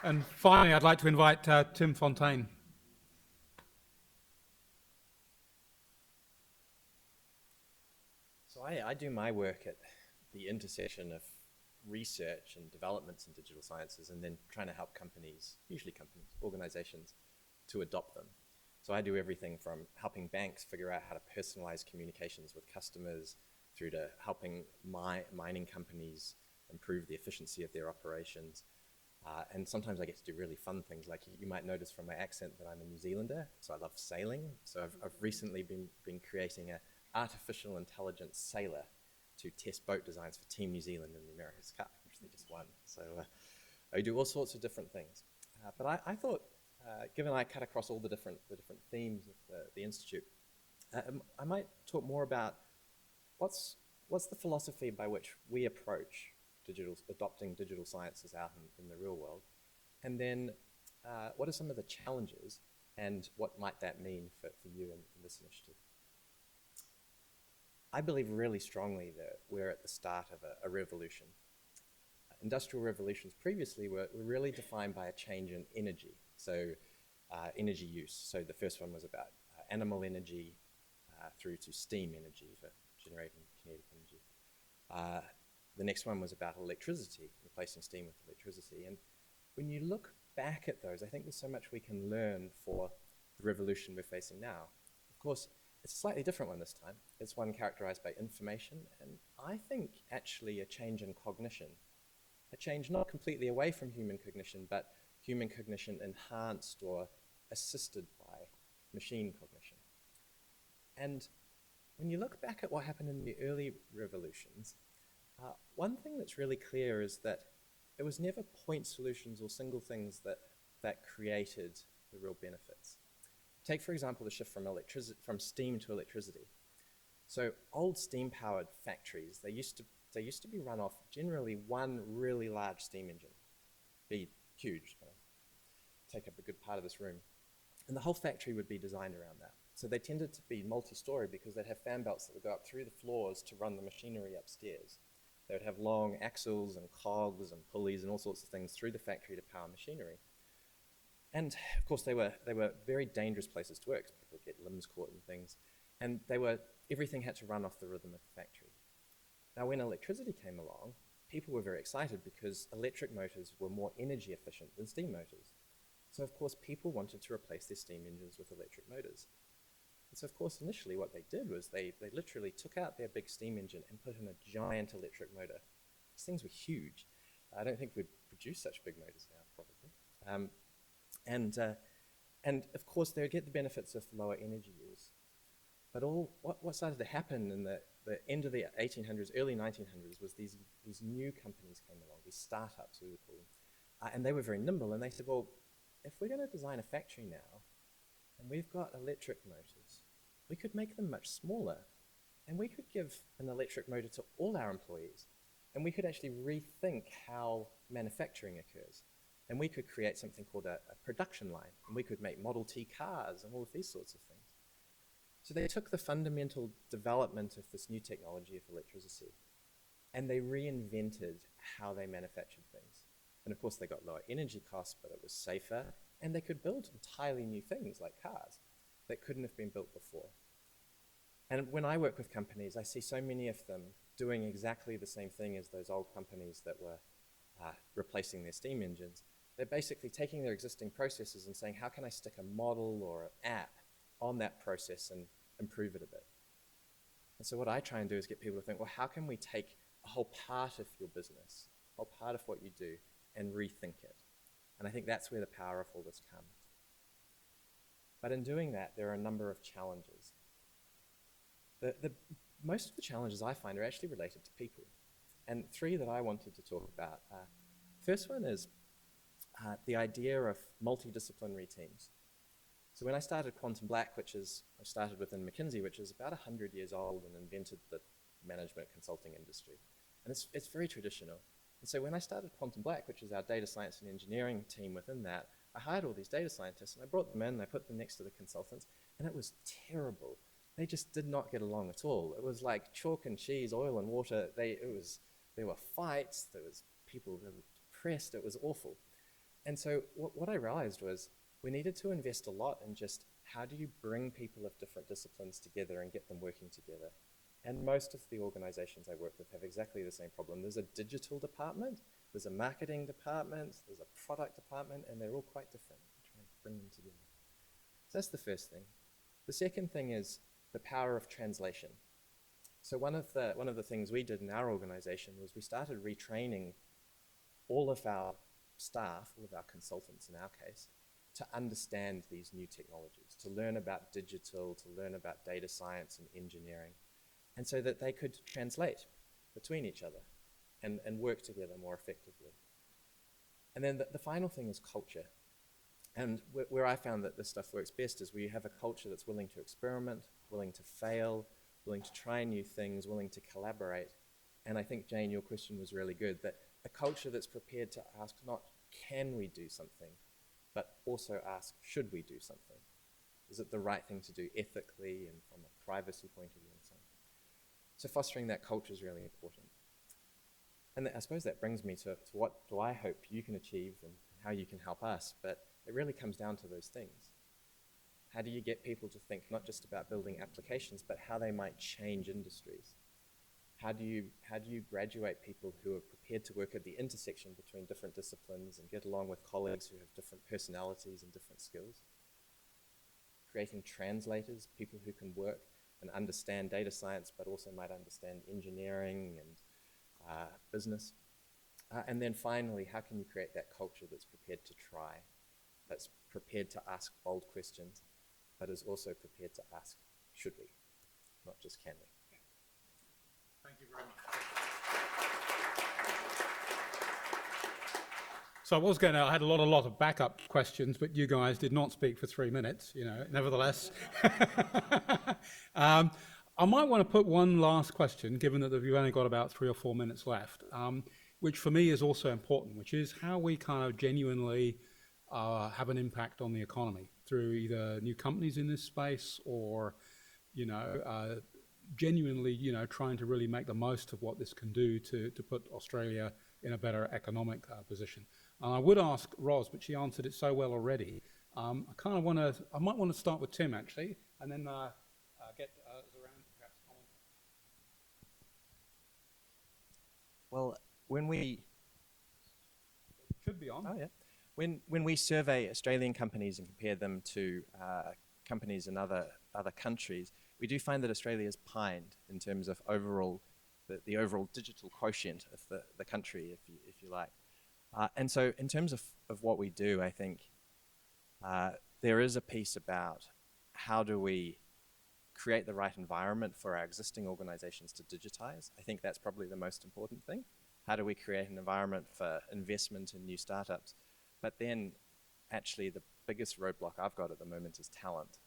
And finally, I'd like to invite Tim Fontaine. So I do my work at the intersection of research and developments in digital sciences and then trying to help companies, usually companies, organizations, to adopt them. So I do everything from helping banks figure out how to personalize communications with customers through to helping mining companies improve the efficiency of their operations. And sometimes I get to do really fun things, like you might notice from my accent that I'm a New Zealander, so I love sailing. So I've recently been creating an artificial intelligence sailor to test boat designs for Team New Zealand in the America's Cup, which they just won. So I do all sorts of different things. But I thought, given I cut across all the different themes of the Institute, I might talk more about what's the philosophy by which we approach adopting digital sciences out in the real world, and then what are some of the challenges and what might that mean for you in this initiative. I believe really strongly that we're at the start of a revolution. Industrial revolutions previously were really defined by a change in energy, so energy use. So the first one was about animal energy through to steam energy for generating kinetic energy. The next one was about electricity, replacing steam with electricity. And when you look back at those, I think there's so much we can learn for the revolution we're facing now. Of course, it's a slightly different one this time. It's one characterized by information, and I think actually a change in cognition. A change not completely away from human cognition, but human cognition enhanced or assisted by machine cognition. And when you look back at what happened in the early revolutions, one thing that's really clear is that it was never point solutions or single things that created the real benefits. Take, for example, the shift from steam to electricity. So old steam-powered factories, they used to be run off generally one really large steam engine, be huge, take up a good part of this room. And the whole factory would be designed around that. So they tended to be multi-story because they'd have fan belts that would go up through the floors to run the machinery upstairs. They would have long axles and cogs and pulleys and all sorts of things through the factory to power machinery. And of course, they were very dangerous places to work. People would get limbs caught in things. And everything had to run off the rhythm of the factory. Now, when electricity came along, people were very excited because electric motors were more energy efficient than steam motors. So of course, people wanted to replace their steam engines with electric motors. And so of course, initially what they did was they literally took out their big steam engine and put in a giant electric motor. These things were huge. I don't think we'd produce such big motors now, probably. And of course, they would get the benefits of lower energy use. But what started to happen in the end of the 1800s, early 1900s, was these new companies came along, these startups, we would call them. And they were very nimble, and they said, well, if we're going to design a factory now, and we've got electric motors, we could make them much smaller, and we could give an electric motor to all our employees, and we could actually rethink how manufacturing occurs. And we could create something called a production line, and we could make Model T cars and all of these sorts of things. So they took the fundamental development of this new technology of electricity, and they reinvented how they manufactured things. And of course, they got lower energy costs, but it was safer, and they could build entirely new things like cars that couldn't have been built before. And when I work with companies, I see so many of them doing exactly the same thing as those old companies that were replacing their steam engines. They're basically taking their existing processes and saying, how can I stick a model or an app on that process and improve it a bit? And so what I try and do is get people to think, well, how can we take a whole part of your business, a whole part of what you do, and rethink it? And I think that's where the power of all this comes. But in doing that, there are a number of challenges. Most of the challenges I find are actually related to people. And three that I wanted to talk about. First one is the idea of multidisciplinary teams. So when I started Quantum Black, I started within McKinsey, which is about 100 years old and invented the management consulting industry. And it's very traditional. And so when I started Quantum Black, which is our data science and engineering team within that, I hired all these data scientists and I brought them in and I put them next to the consultants, and it was terrible. They just did not get along at all. It was like chalk and cheese, oil and water. There were fights, there was people that were depressed, it was awful. And so what I realized was we needed to invest a lot in just how do you bring people of different disciplines together and get them working together. And most of the organizations I work with have exactly the same problem. There's a digital department, there's a marketing department, there's a product department, and they're all quite different. We try and bring them together. So that's the first thing. The second thing is the power of translation. So one of the things we did in our organization was we started retraining all of our staff, all of our consultants in our case, to understand these new technologies, to learn about digital, to learn about data science and engineering, and so that they could translate between each other and work together more effectively. And then the final thing is culture. And where I found that this stuff works best is where you have a culture that's willing to experiment, willing to fail, willing to try new things, willing to collaborate. And I think, Jane, your question was really good, that a culture that's prepared to ask not can we do something, but also ask should we do something? Is it the right thing to do ethically and from a privacy point of view and so on? So fostering that culture is really important. And I suppose that brings me to what do I hope you can achieve and how you can help us, but it really comes down to those things. How do you get people to think not just about building applications, but how they might change industries? How do you graduate people who are prepared to work at the intersection between different disciplines and get along with colleagues who have different personalities and different skills? Creating translators, people who can work and understand data science, but also might understand engineering and business. And then finally, how can you create that culture that's prepared to try, that's prepared to ask bold questions, but is also prepared to ask, should we, not just can we? Thank you very much. So I had a lot of backup questions, but you guys did not speak for 3 minutes, nevertheless. I might want to put one last question, given that we've only got about 3 or 4 minutes left, which for me is also important, which is how we kind of genuinely have an impact on the economy through either new companies in this space or, genuinely, trying to really make the most of what this can do to put Australia in a better economic position. I would ask Ros, but she answered it so well already. I might want to start with Tim actually, and then get Zoran to perhaps comment. Well, when we should be on. Oh yeah. When we survey Australian companies and compare them to companies in other countries, we do find that Australia is pined in terms of the overall digital quotient of the country, if you like. And so in terms of what we do, I think there is a piece about how do we create the right environment for our existing organizations to digitize. I think that's probably the most important thing. How do we create an environment for investment in new startups? But then actually the biggest roadblock I've got at the moment is talent,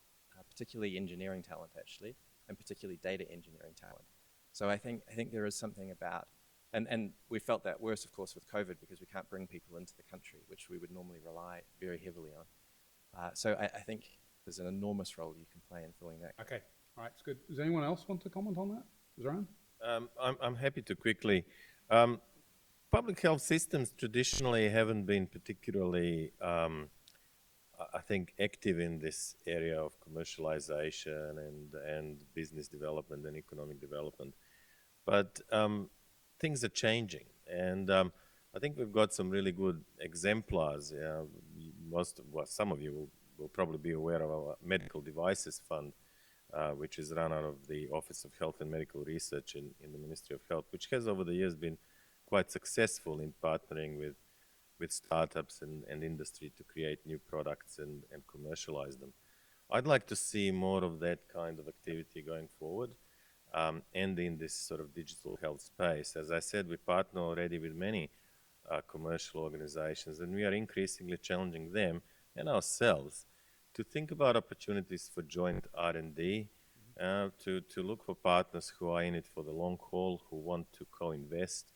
particularly engineering talent actually, and particularly data engineering talent. So I think there is something about, and we felt that worse of course with COVID because we can't bring people into the country, which we would normally rely very heavily on. So I think there's an enormous role you can play in filling that. Okay, all right, it's good. Does anyone else want to comment on that? Zoran? I'm happy to quickly. Public health systems traditionally haven't been particularly, I think, active in this area of commercialization and business development and economic development. But things are changing. And I think we've got some really good exemplars. Some of you will probably be aware of our Medical Devices Fund, which is run out of the Office of Health and Medical Research in the Ministry of Health, which has over the years been quite successful in partnering with startups and industry to create new products and commercialize them. I'd like to see more of that kind of activity going forward, and in this sort of digital health space. As I said, we partner already with many commercial organizations, and we are increasingly challenging them and ourselves to think about opportunities for joint R&D, to look for partners who are in it for the long haul, who want to co-invest,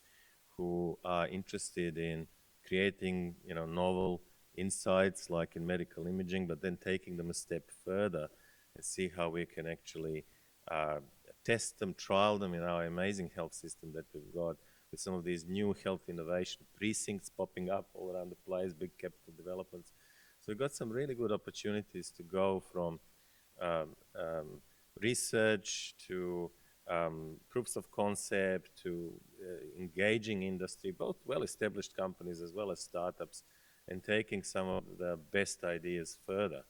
who are interested in creating, novel insights like in medical imaging, but then taking them a step further and see how we can actually test them, trial them in our amazing health system that we've got, with some of these new health innovation precincts popping up all around the place, big capital developments. So we've got some really good opportunities to go from research to proofs of concept to engaging industry, both well-established companies as well as startups, and taking some of the best ideas further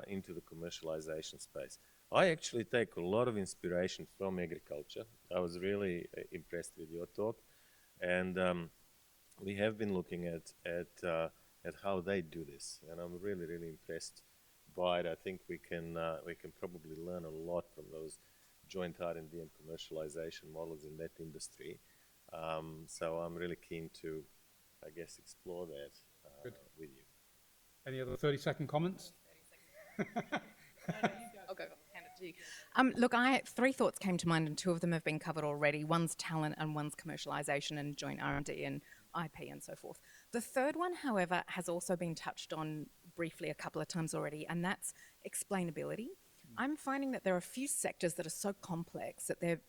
into the commercialization space. I actually take a lot of inspiration from agriculture. I was really impressed with your talk, and we have been looking at how they do this, and I'm really, really impressed by it. I think we can probably learn a lot from those joint R&D and commercialization models in that industry. So I'm really keen to, I guess, explore that with you. Any other 30-second comments? I'll go. Hand it to you. Look, three thoughts came to mind, and two of them have been covered already. One's talent, and one's commercialisation and joint R&D and IP and so forth. The third one, however, has also been touched on briefly a couple of times already, and that's explainability. I'm finding that there are a few sectors that are so complex that they're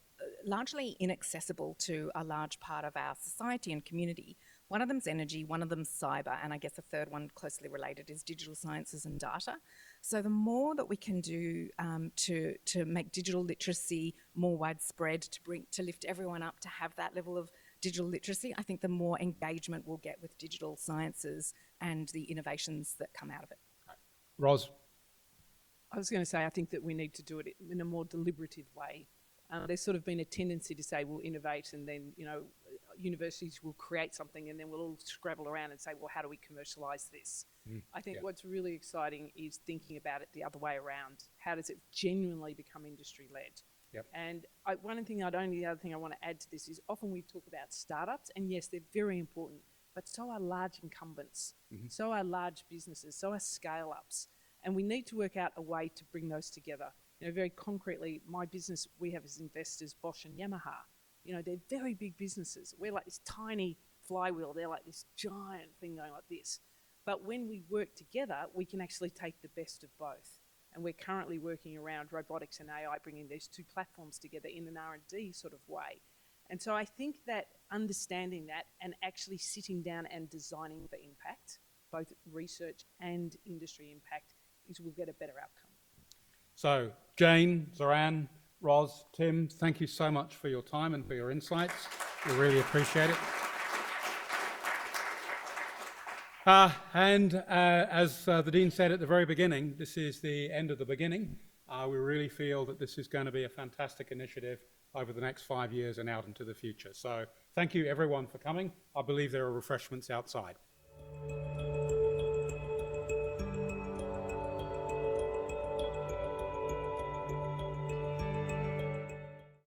largely inaccessible to a large part of our society and community. One of them's energy, one of them's cyber, and I guess the third one closely related is digital sciences and data. So the more that we can do to make digital literacy more widespread, to lift everyone up to have that level of digital literacy, I think the more engagement we'll get with digital sciences and the innovations that come out of it. Ros? I was going to say, I think that we need to do it in a more deliberative way. There's sort of been a tendency to say we'll innovate and then, universities will create something and then we'll all scrabble around and say, well, how do we commercialise this? I think what's really exciting is thinking about it the other way around. How does it genuinely become industry-led? Yep. And the other thing I want to add to this is often we talk about startups, and yes, they're very important, but so are large incumbents, so are large businesses, so are scale-ups. And we need to work out a way to bring those together. Very concretely, my business, we have as investors Bosch and Yamaha. They're very big businesses. We're like this tiny flywheel. They're like this giant thing going like this. But when we work together, we can actually take the best of both. And we're currently working around robotics and AI, bringing these two platforms together in an R&D sort of way. And so I think that understanding that and actually sitting down and designing for impact, both research and industry impact, is we'll get a better outcome. So, Jane, Zoran, Ros, Tim, thank you so much for your time and for your insights. We really appreciate it. As the Dean said at the very beginning, this is the end of the beginning. We really feel that this is going to be a fantastic initiative over the next 5 years and out into the future. So thank you everyone for coming. I believe there are refreshments outside.